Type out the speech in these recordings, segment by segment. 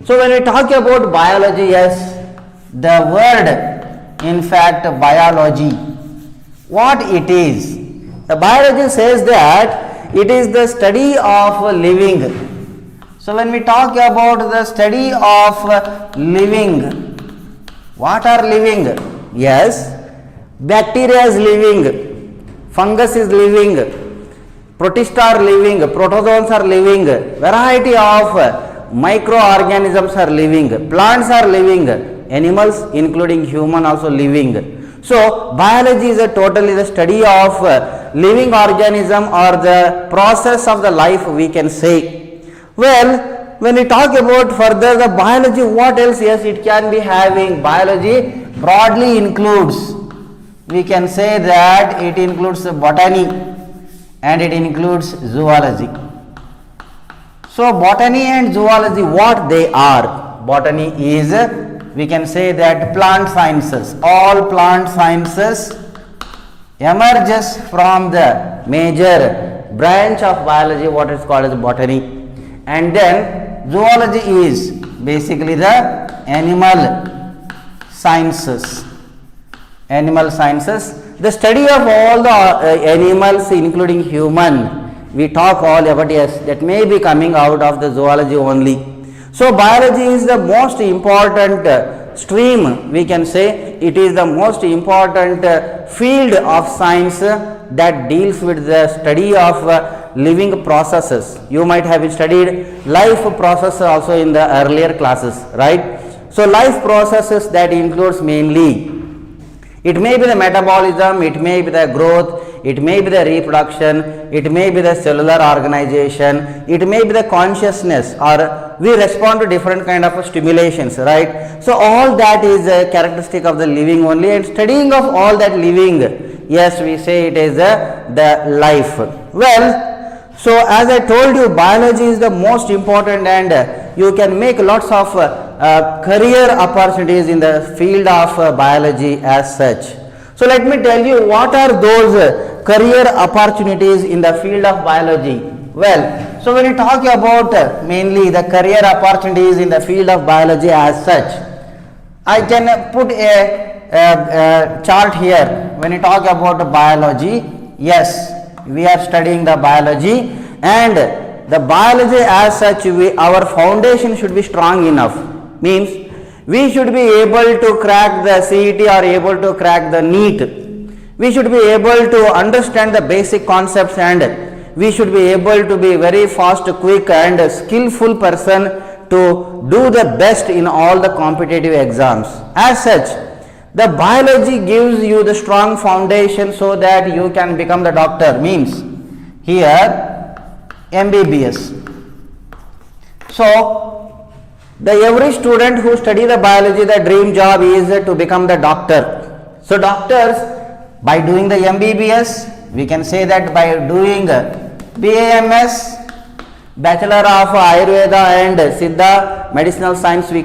So when we talk about biology, yes, the word, in fact, biology, what it is? The biology says that it is the study of living. So when we talk about the study of living, what are living? Yes, bacteria is living, fungus is living, protists are living, protozoans are living, variety of microorganisms are living, plants are living, animals including human also living. So biology is totally the study of living organism or the process of the life, we can say. Well, when we talk about further the biology, what else? Yes, it can be having. Biology broadly includes, we can say that it includes botany and it includes zoology. So botany and zoology, what they are? Botany is, we can say that plant sciences. All plant sciences emerges from the major branch of biology, what is called as botany. And then zoology is basically the animal sciences. Animal sciences, the study of all the animals including human. We talk all about, yes, that may be coming out of the zoology only. So biology is the most important stream, we can say. It is the most important field of science that deals with the study of living processes. You might have studied life process also in the earlier classes, right? So life processes that includes mainly, it may be the metabolism, it may be the growth, it may be the reproduction, it may be the cellular organization, it may be the consciousness, or we respond to different kind of stimulations, right? So all that is a characteristic of the living only, and studying of all that living, yes, we say it is the life. Well, so as I told you, biology is the most important, and you can make lots of career opportunities in the field of biology as such. So let me tell you what are those career opportunities in the field of biology. Well, so when you talk about mainly the career opportunities in the field of biology as such, I can put a chart here. When you talk about biology, yes, we are studying the biology, and the biology as such, our foundation should be strong enough. Means we should be able to crack the CET or able to crack the NEET. We should be able to understand the basic concepts, and we should be able to be very fast, quick and skillful person to do the best in all the competitive exams. As such, the biology gives you the strong foundation so that you can become the doctor. Means here MBBS. So the every student who study the biology, the dream job is to become the doctor. So doctors, by doing the MBBS, we can say that by doing BAMS, Bachelor of Ayurveda and Siddha Medicinal Science, we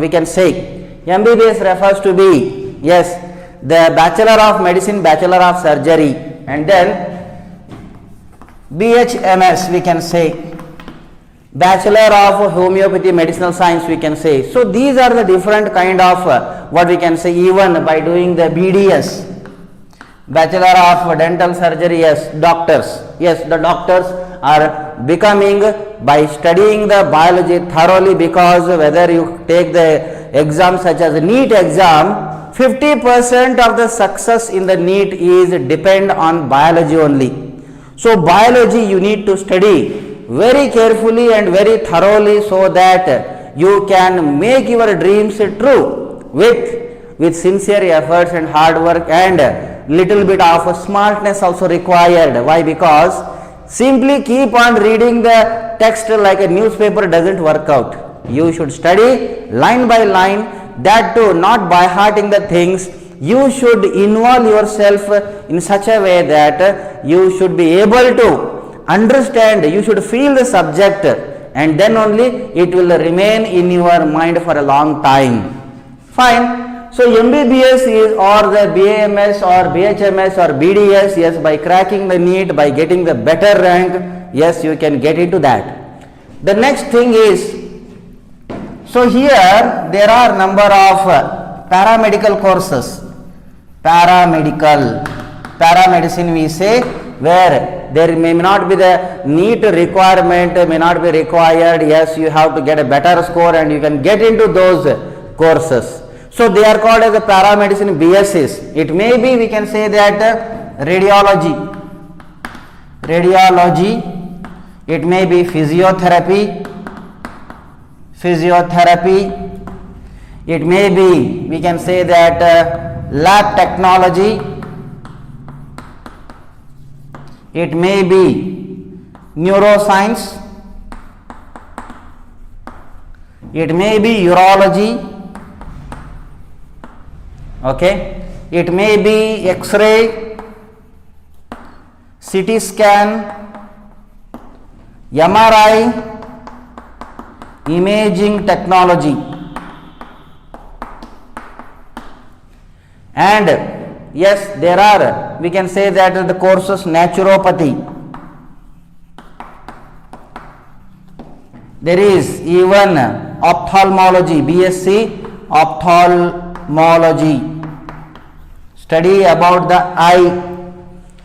can say MBBS refers to be, yes, the Bachelor of Medicine, Bachelor of Surgery, and then BHMS, we can say Bachelor of Homeopathy Medicinal Science, we can say. So these are the different kind of what we can say. Even by doing the BDS, Bachelor of Dental Surgery, yes, doctors, yes, the doctors are becoming by studying the biology thoroughly, because whether you take the exam such as NEET exam, 50% of the success in the NEET is depend on biology only. So biology you need to study very carefully and very thoroughly so that you can make your dreams true with sincere efforts and hard work, and little bit of smartness also required. Why? Because simply keep on reading the text like a newspaper doesn't work out. You should study line by line, that too not by hearting the things. You should involve yourself in such a way that you should be able to understand, you should feel the subject, and then only it will remain in your mind for a long time. Fine. So MBBS is, or the BAMS or BHMS or BDS, yes, by cracking the NEET, by getting the better rank, yes, you can get into that. The next thing is So here there are number of paramedical courses. Paramedicine we say, where there may not be the NEET requirement, may not be required. Yes, you have to get a better score and you can get into those courses. So they are called as a paramedicine BScs. It may be, we can say that radiology, it may be physiotherapy, it may be, we can say that lab technology, it may be neuroscience, it may be urology, okay, it may be X-ray, CT scan, MRI, imaging technology, and yes, there are, we can say that the courses naturopathy. There is even ophthalmology, BSc ophthalmology, study about the eye.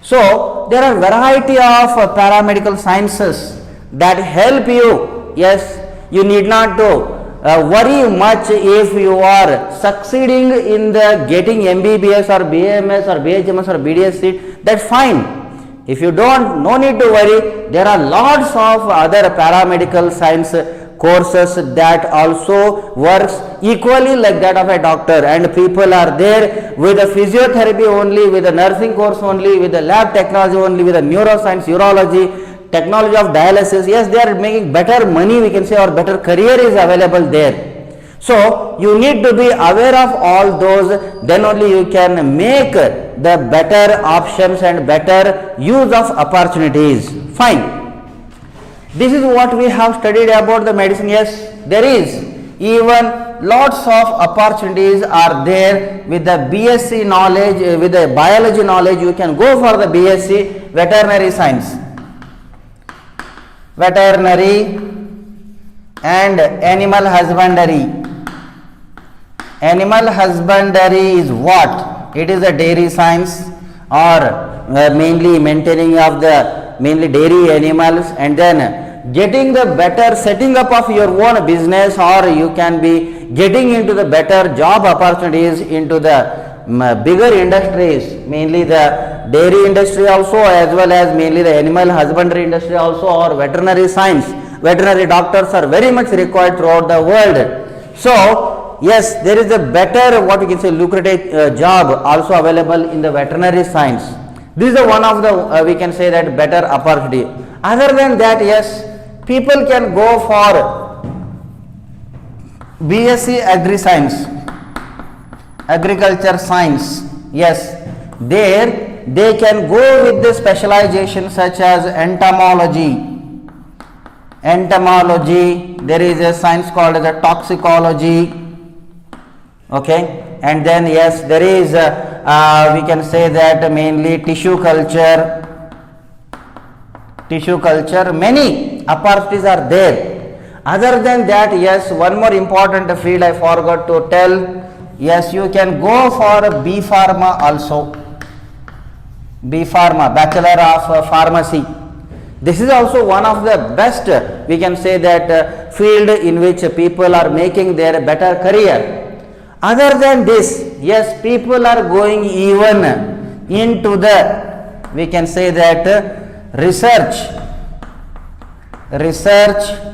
So there are variety of paramedical sciences that help you. Yes, you need not to worry much if you are succeeding in the getting MBBS or BMS or BHMS or BDS seat. That's fine. If you don't, no need to worry. There are lots of other paramedical science courses that also works equally like that of a doctor, and people are there with the physiotherapy only, with the nursing course only, with the lab technology only, with the neuroscience, urology, technology of dialysis. Yes, they are making better money, we can say, or better career is available there. So you need to be aware of all those, then only you can make the better options and better use of opportunities. Fine. This is what we have studied about the medicine. Yes, there is even lots of opportunities are there with the BSc knowledge, with the biology knowledge. You can go for the BSc veterinary science, veterinary and animal husbandry. Animal husbandry is what? It is a dairy science, or mainly maintaining of the mainly dairy animals, and then getting the better setting up of your own business, or you can be getting into the better job opportunities into the bigger industries, mainly the dairy industry also, as well as mainly the animal husbandry industry also, or veterinary science. Veterinary doctors are very much required throughout the world. So yes, there is a better, what we can say, lucrative job also available in the veterinary science. This is the one of the we can say that better opportunity. Other than that, yes, people can go for BSc Agri Science, agriculture science. Yes, there they can go with the specialization such as entomology. There is a science called as a toxicology. Okay, and then yes, there is we can say that mainly tissue culture. Many opportunities are there. Other than that, yes, one more important field I forgot to tell. Yes, you can go for B Pharma also. B Pharma, Bachelor of Pharmacy. This is also one of the best, we can say that field in which people are making their better career. Other than this, yes, people are going even into the, we can say that research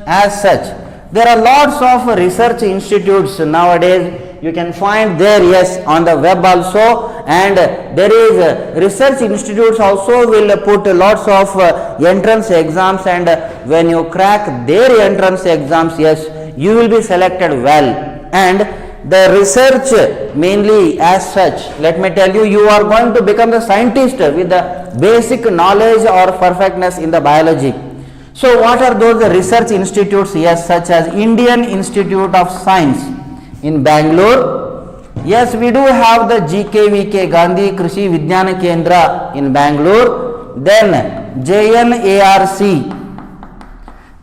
as such. There are lots of research institutes nowadays. You can find there, yes, on the web also, and there is research institutes also will put lots of entrance exams, and when you crack their entrance exams, yes, you will be selected well. And the research mainly as such, let me tell you, you are going to become the scientist with the basic knowledge or perfectness in the biology. So what are those research institutes? Yes, such as Indian Institute of Science in Bangalore. Yes, we do have the GKVK, Gandhi Krishi Vijnana Kendra in Bangalore. Then JNARC,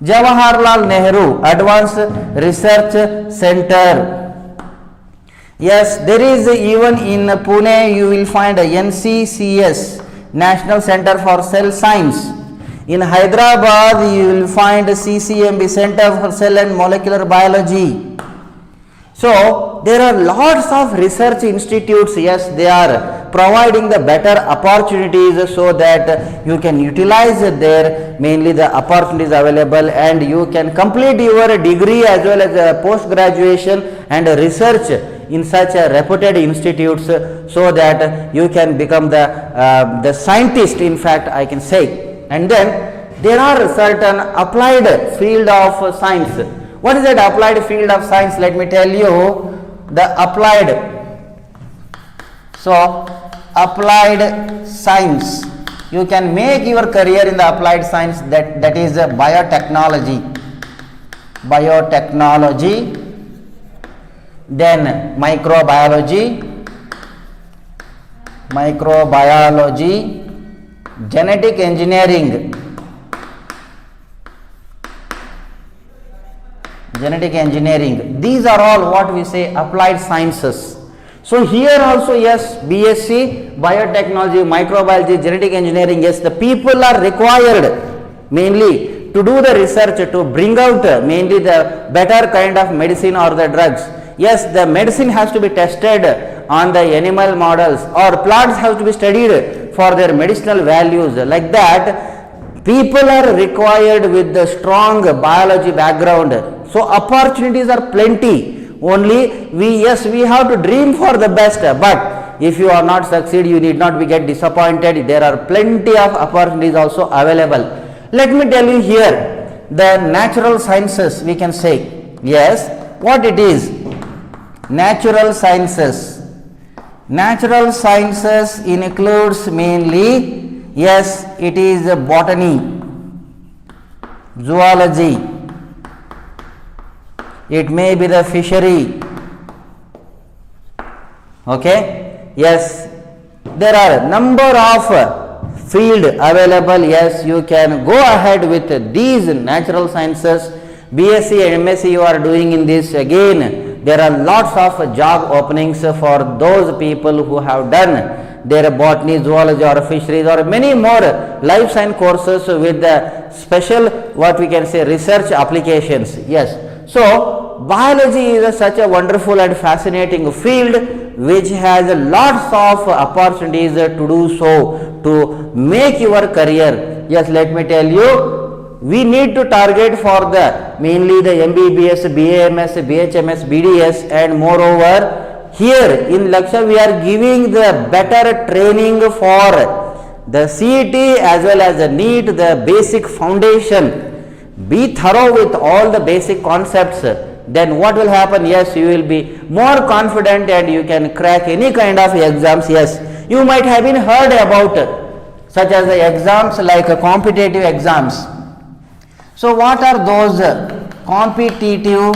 Jawaharlal Nehru Advanced Research Center. Yes, there is even in Pune you will find a NCCS, National Center for Cell Science. In Hyderabad you will find CCMB, Center for Cell and Molecular Biology. So there are lots of research institutes. Yes, they are providing the better opportunities so that you can utilize their mainly the opportunities available, and you can complete your degree as well as post graduation and research in such a reputed institutes, so that you can become the scientist, in fact I can say. And then there are certain applied field of science. What is that applied field of science? Let me tell you, the applied. So applied science, you can make your career in the applied science, that is biotechnology, then microbiology, genetic engineering, these are all what we say applied sciences. So here also, yes, BSc biotechnology, microbiology, genetic engineering, yes, the people are required mainly to do the research to bring out mainly the better kind of medicine or the drugs. Yes, the medicine has to be tested on the animal models, or plants have to be studied for their medicinal values. Like that, people are required with the strong biology background. So opportunities are plenty. Only we have to dream for the best, but if you are not succeed, you need not be get disappointed. There are plenty of opportunities also available. Let me tell you here, the natural sciences we can say. Yes, what it is? Natural sciences. Natural sciences includes mainly, yes, it is botany, zoology, it may be the fishery. Okay, yes, there are number of field available. Yes, you can go ahead with these natural sciences. BSc and MSc you are doing in this. Again, there are lots of job openings for those people who have done their botany, zoology or fisheries or many more life science courses with the special what we can say research applications. Yes, so biology is such a wonderful and fascinating field which has lots of opportunities to do so, to make your career. Yes, let me tell you, we need to target for the mainly the MBBS, BAMS, BHMS, BDS, and moreover here in Lakshya we are giving the better training for the CET as well as the NEET, the basic foundation. Be thorough with all the basic concepts. Then what will happen? Yes, you will be more confident and you can crack any kind of exams. Yes, you might have been heard about such as the exams like competitive exams. So what are those competitive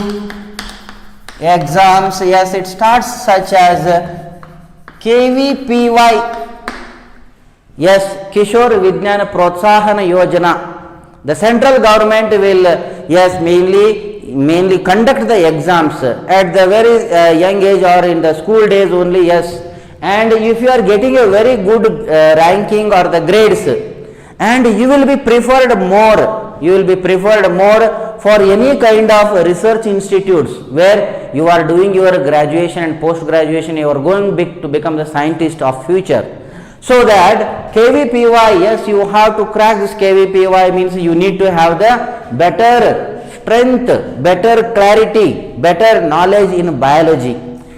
exams? Yes, it starts such as KVPY. Yes, Kishore Vijnana Protsahana Yojana. The central government will yes mainly conduct the exams at the very young age or in the school days only. Yes, and if you are getting a very good ranking or the grades, and you will be preferred more, for any kind of research institutes where you are doing your graduation and post graduation, you are going to become the scientist of future. So that KVPY, yes, you have to crack this KVPY, means you need to have the better strength, better clarity, better knowledge in biology.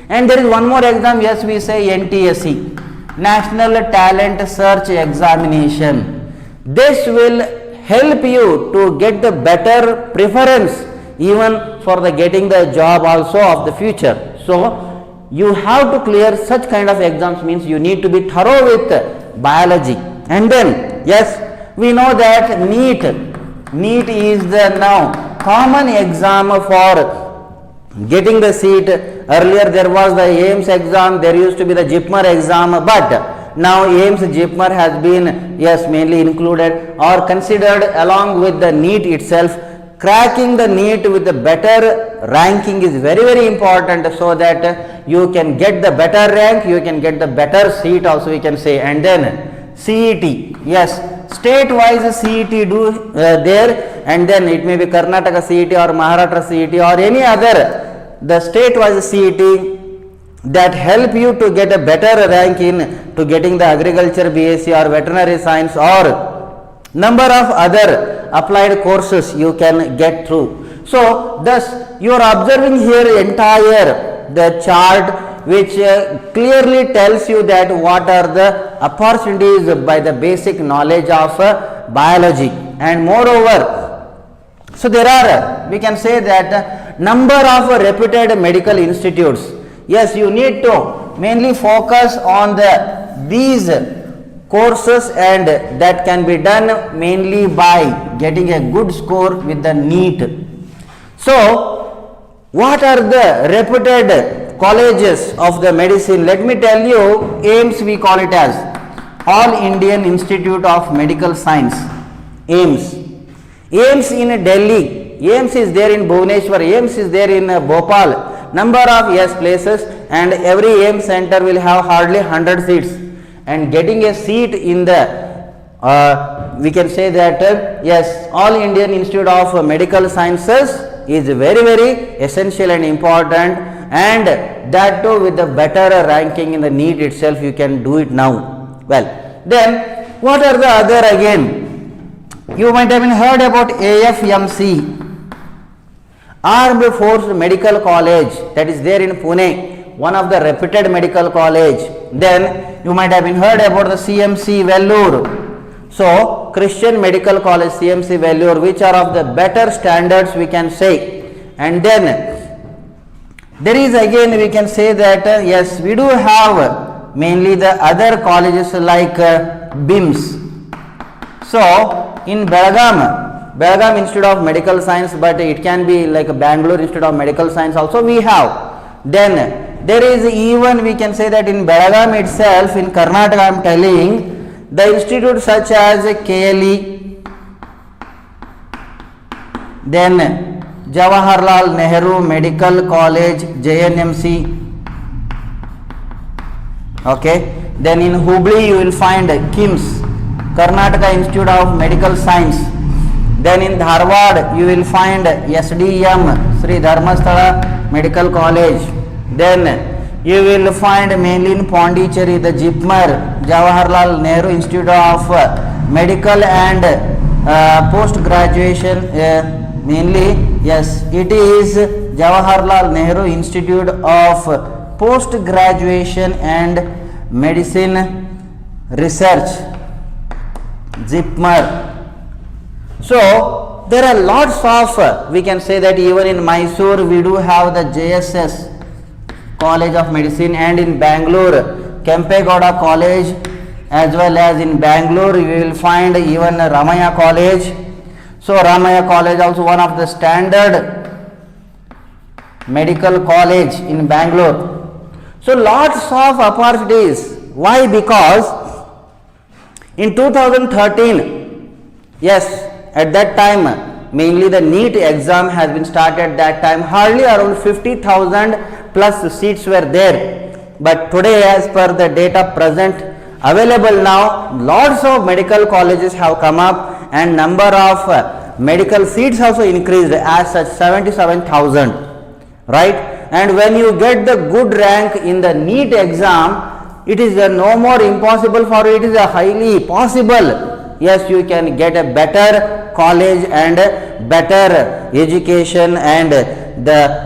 And there is one more exam, yes, we say NTSE, National Talent Search Examination. This will help you to get the better preference even for the getting the job also of the future. So you have to clear such kind of exams, means you need to be thorough with biology. And then yes, we know that NEET is the now common exam for getting the seat. Earlier there was the AIMS exam, there used to be the JIPMER exam, but now AIMS JIPMER has been yes mainly included or considered along with the NEET itself. cracking the NEET with the better ranking is very, very important, so that you can get the better rank, you can get the better seat also, we can say. And then CET, yes, state wise CET do there, and then it may be Karnataka CET or Maharashtra CET or any other, the state wise CET that help you to get a better rank in to getting the agriculture BSc or veterinary science or number of other applied courses you can get through. So thus you are observing here entire the chart which clearly tells you that what are the opportunities by the basic knowledge of biology. And moreover, so there are, we can say that number of reputed medical institutes. Yes, you need to mainly focus on these courses, and that can be done mainly by getting a good score with the NEET. So what are the reputed colleges of the medicine? Let me tell you, AIIMS we call it as All Indian Institute of Medical Science, AIIMS. AIIMS in Delhi, AIIMS is there in Bhubaneswar, AIIMS is there in Bhopal, number of places, and every AIIMS center will have hardly 100 seats, and getting a seat in the we can say that yes, All Indian Institute of Medical Sciences is very, very essential and important, and that too with the better ranking in the NEET itself, you can do it now. Well, then what are the other again? You might have heard about AFMC, Armed Forces Medical College, that is there in Pune, one of the reputed medical college. Then you might have heard about the CMC Vellore. So Christian Medical College, CMC Vellore, which are of the better standards, we can say. And then there is again, we can say that yes, we do have mainly the other colleges like BIMS. So in Belgaum Institute of Medical Science, but it can be like Bangalore Institute of Medical Science also we have. Then there is even, we can say that in Belgaum itself, in Karnataka I am telling, the institute such as KLE, then Jawaharlal Nehru Medical College, JNMC, okay. Then in Hubli you will find KIMS, Karnataka Institute of Medical Science. Then in Dharwad you will find SDM, Sri Dharmasthala Medical College. Then you will find mainly in Pondicherry the JIPMER, Jawaharlal Nehru Institute of Medical and Post Graduation, mainly yes, it is Jawaharlal Nehru Institute of Post Graduation and Medicine Research, JIPMER. So there are lots of, we can say that even in Mysore we do have the JSS College of Medicine, and in Bangalore Kempegowda College, as well as in Bangalore you will find even Ramaya College. So Ramaya College also one of the standard medical college in Bangalore. So lots of opportunities. Why? Because in 2013, yes, at that time mainly the NEET exam has been started. That time hardly around 50,000 plus seats were there, but today as per the data present available now, lots of medical colleges have come up, and number of medical seats also increased as such 77,000, right? And when you get the good rank in the NEET exam, it is no more impossible for you, it is a highly possible. Yes, you can get a better college and better education, and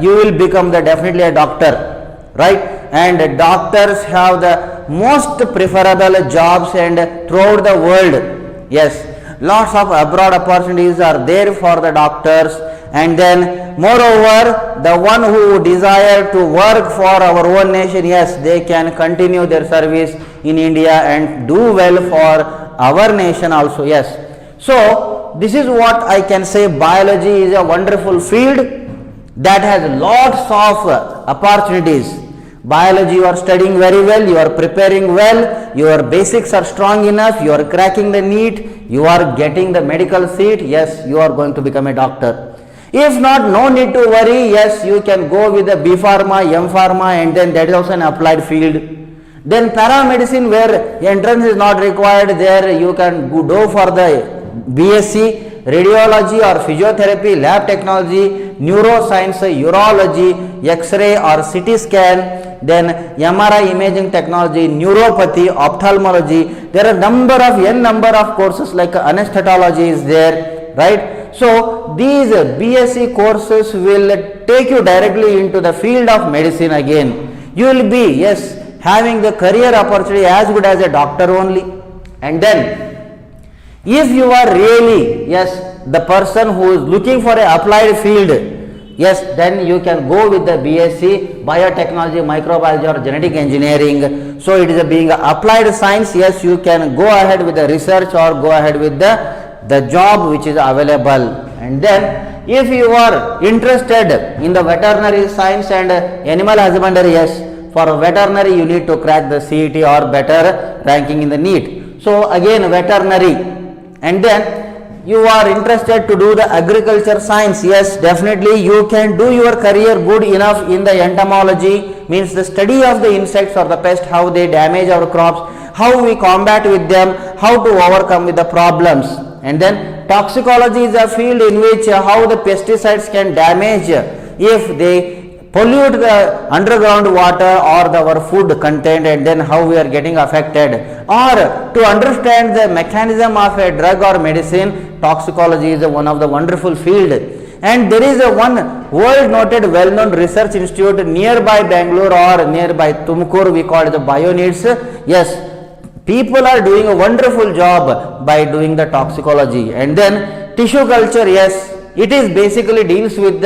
you will become definitely a doctor, right? And doctors have the most preferable jobs and throughout the world. Yes, lots of abroad opportunities are there for the doctors. And then moreover, the one who desire to work for our own nation, yes, they can continue their service in India and do well for our nation also. Yes, so this is what I can say. Biology is a wonderful field that has lots of opportunities. Biology, you are studying very well, you are preparing well, your basics are strong enough, you are cracking the NEET, you are getting the medical seat, yes, you are going to become a doctor. If not, no need to worry. Yes, you can go with the B Pharma, M Pharma, and then that is also an applied field. Then paramedicine, where entrance is not required, there you can go for the BSc, radiology or physiotherapy, lab technology, neuroscience, urology, X-ray or CT scan, then MRI imaging technology, neuropathy, ophthalmology. There are n number of courses like anesthesiology is there, right? So these BSc courses will take you directly into the field of medicine again. You will be, yes, having the career opportunity as good as a doctor only. And then if you are really, yes, the person who is looking for a applied field, yes, then you can go with the BSc biotechnology, microbiology or genetic engineering. So it is being applied science. Yes, you can go ahead with the research or go ahead with the job which is available. And then if you are interested in the veterinary science and animal husbandry, yes, for veterinary you need to crack the CET or better ranking in the NEET. So again veterinary. And then you are interested to do the agriculture science, yes, definitely you can do your career good enough in the entomology, means the study of the insects or the pest, how they damage our crops, how we combat with them, how to overcome with the problems. And then toxicology is a field in which how the pesticides can damage if they pollute the underground water or our food content, and then how we are getting affected. Or to understand the mechanism of a drug or medicine, toxicology is one of the wonderful field. And there is a one world noted well known research institute nearby Bangalore or nearby Tumkur, we call it the BioNeeds. Yes, people are doing a wonderful job by doing the toxicology. And then tissue culture, yes, it is basically deals with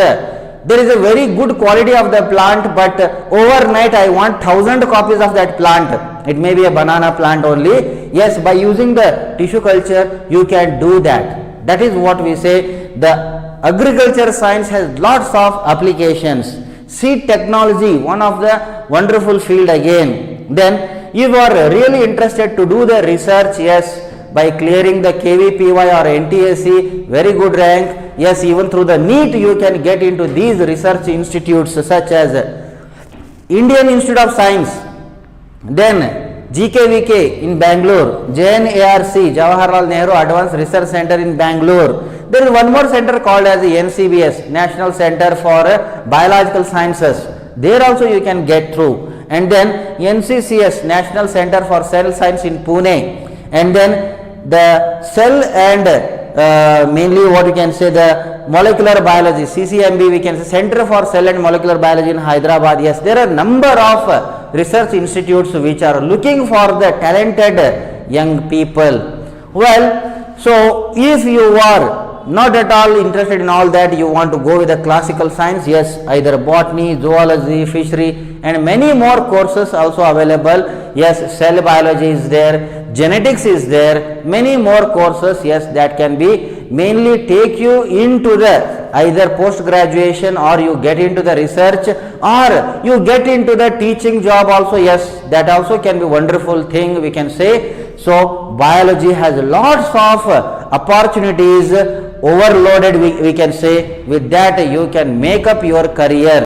there is a very good quality of the plant, but overnight I want 1,000 copies of that plant. It may be a banana plant only. Yes, by using the tissue culture you can do that. That is what we say. The agriculture science has lots of applications. Seed technology, one of the wonderful field again. Then if you are really interested to do the research, yes, by clearing the KVPY or NTSC, very good rank. Yes, even through the NEET you can get into these research institutes such as Indian Institute of Science, then GKVK in Bangalore, JNARC, Jawaharlal Nehru Advanced Research Center in Bangalore. There is one more center called as the NCBS, National Center for Biological Sciences. There also you can get through. And then NCCS, National Center for Cell Science in Pune. And then the cell and mainly what you can say the molecular biology, CCMB, we can say Center for Cell and Molecular Biology in Hyderabad. Yes, there are number of research institutes which are looking for the talented young people. Well, so if you are not at all interested in all that, you want to go with the classical science, yes, either botany, zoology, fishery and many more courses also available. Yes, cell biology is there, genetics is there, many more courses, yes, that can be mainly take you into the either post graduation or you get into the research or you get into the teaching job also. Yes, that also can be wonderful thing we can say. So biology has lots of opportunities, overloaded we can say. With that you can make up your career.